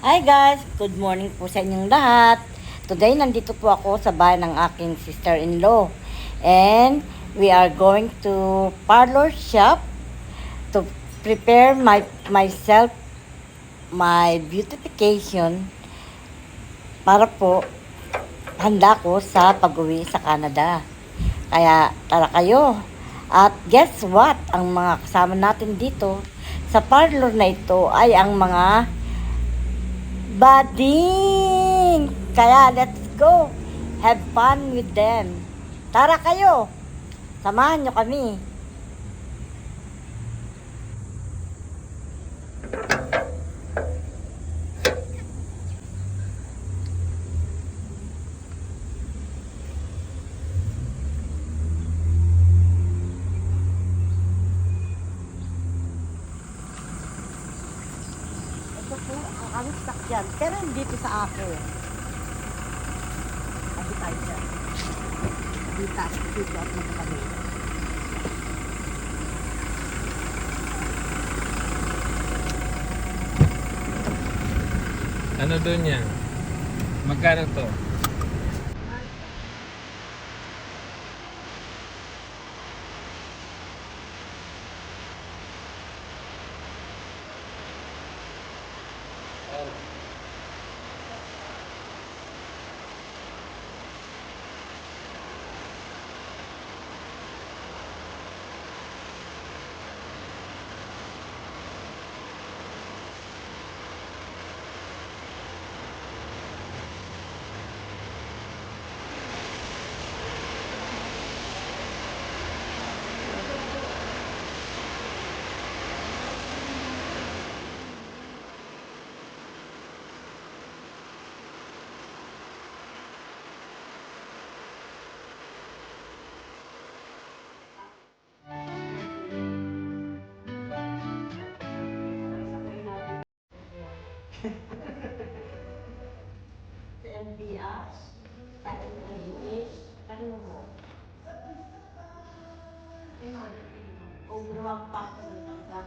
Hi guys! Good morning po sa inyong lahat. Today, nandito po ako sa bahay ng aking sister-in-law. And we are going to parlor shop to prepare myself, my beautification para po handa ko sa pag-uwi sa Canada. Kaya tara kayo. At guess what? Ang mga kasama natin dito sa parlor na ito ay ang mga bading! Kaya let's go! Have fun with them. Tara kayo! Samahan nyo kami. Ito po, ang aming sakyan. Pero dito sa akin. Abi tayo dyan. Dito at magkakabi. Ano doon yan? Magkano to? Sa NBR, sa NBH, ano mo? Kung gawang pa ako ng tanggap.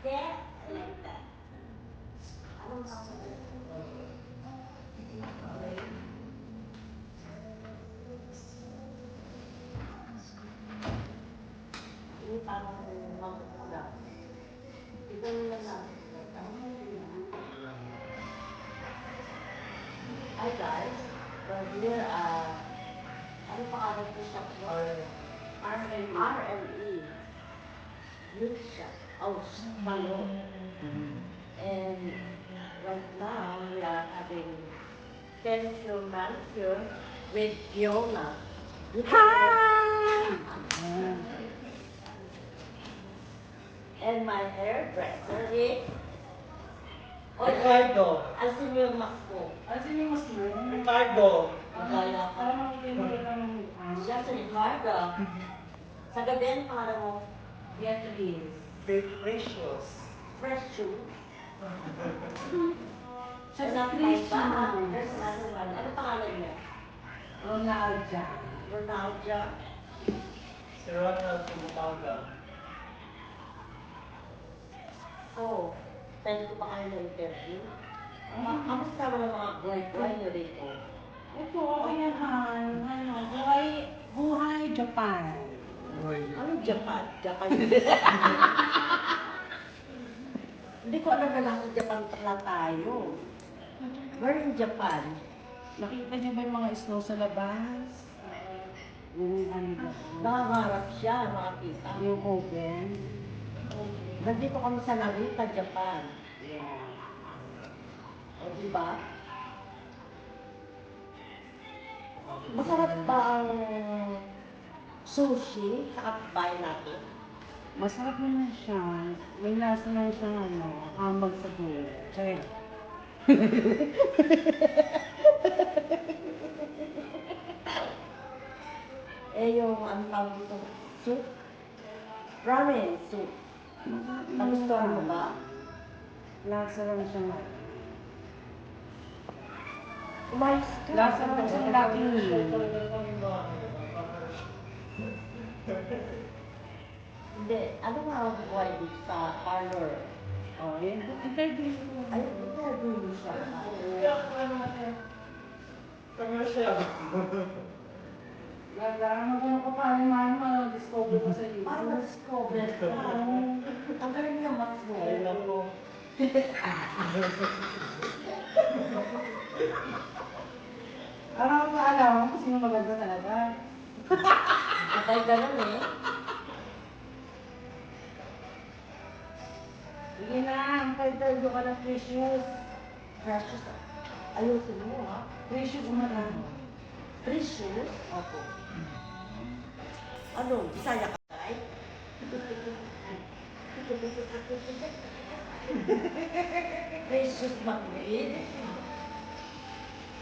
Yeah, I like that. Anong sasabihin? Ini parang magkukulang. Ito na lang. Hi guys, we're here ano pangalan ko shop mo? RME. Youth shop. Oh, Palo. And right now we are having facial manicure with Fiona. Hi! And my hairdresser is Ricardo. Asin mo yung mask ko. Asin yung mas mo? Ricardo. Magaya ka. Parang hindi mo lang Siya si Ricardo. Sa gabi, ano pangalan mo? Beatrice. Precious. Fresh shoe. Siya si There's Christian. another one. Ano pangalan niya? Ronaldo. Ronaldo. Si Ronald Tumutawga. So, pwede ko ba kayo na-interview? Kamusta naman mga buhay niyo dito? Ito, ayan. Buhay Japan. Anong Japan? Japan. Hindi ko alam na nasa Japan pala tayo. Where in Japan? Nakita niyo ba yung mga snow sa labas? Yung ano ba? Nangangarap siya, makakita. Yung oven. Nandito kami sa Narita, Japan. Yeah. O, diba? Masarap ba ang sushi sa kapitbahay natin? Masarap naman siya. May lasa lang siyang ambag sa buhay. Sorry. Eh, yung ang tawag dito, soup? Ramen soup. Nagustuhan mo ba? Lasa lang siyang Umayos ka. Lasa ng isang laki. Hindi. Ano nga ang buhay dito sa parlor? Oh, yan. Interview mo. Ay, interview siya. Ganda, ano ko pa rin man, discover ko sa YouTube. Parang na-discover ka. Ang galing niya mas mo. Ano ba alam mo kung sino maganda talaga? Patay ganun eh. Sige na, interview ka ng Precious. Precious. Ayusin mo ha. Precious umatang. Precious? Opo. Ano? Bisaya ka ay? Precious McQueen?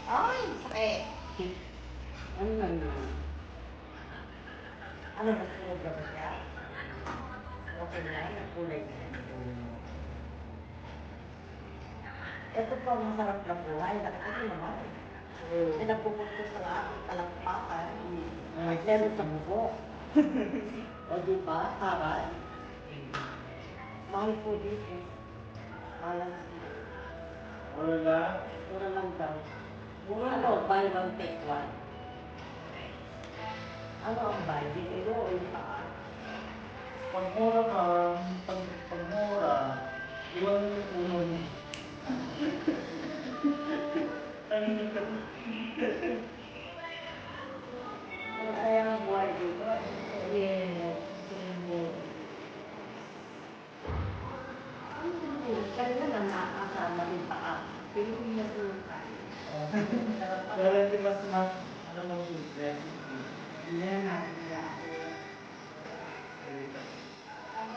Ay, sakit. Ano lang yun? Ano ba sunog ba siya? Okay na, nakulay na. Ito pa ang masarap na buhay. Nakita mo naman. May napupunto sa aking palakpakan. Meron sa buko. O di ba? Taray. Mahal po dito. Mahal lang dito. Mura lang daw. Ano? Buy one, take one. Ano ang buy? Dito o yung paa? Pagmura ka, pagmura, iwan mo yung ulo niya. Ano kaya ang buhay dito? Yes. Kanina lang nakakasama rin paa. Pilipinas naman tayo. Pero hindi mas ano mo yung recipe. Hindi na natin. Ang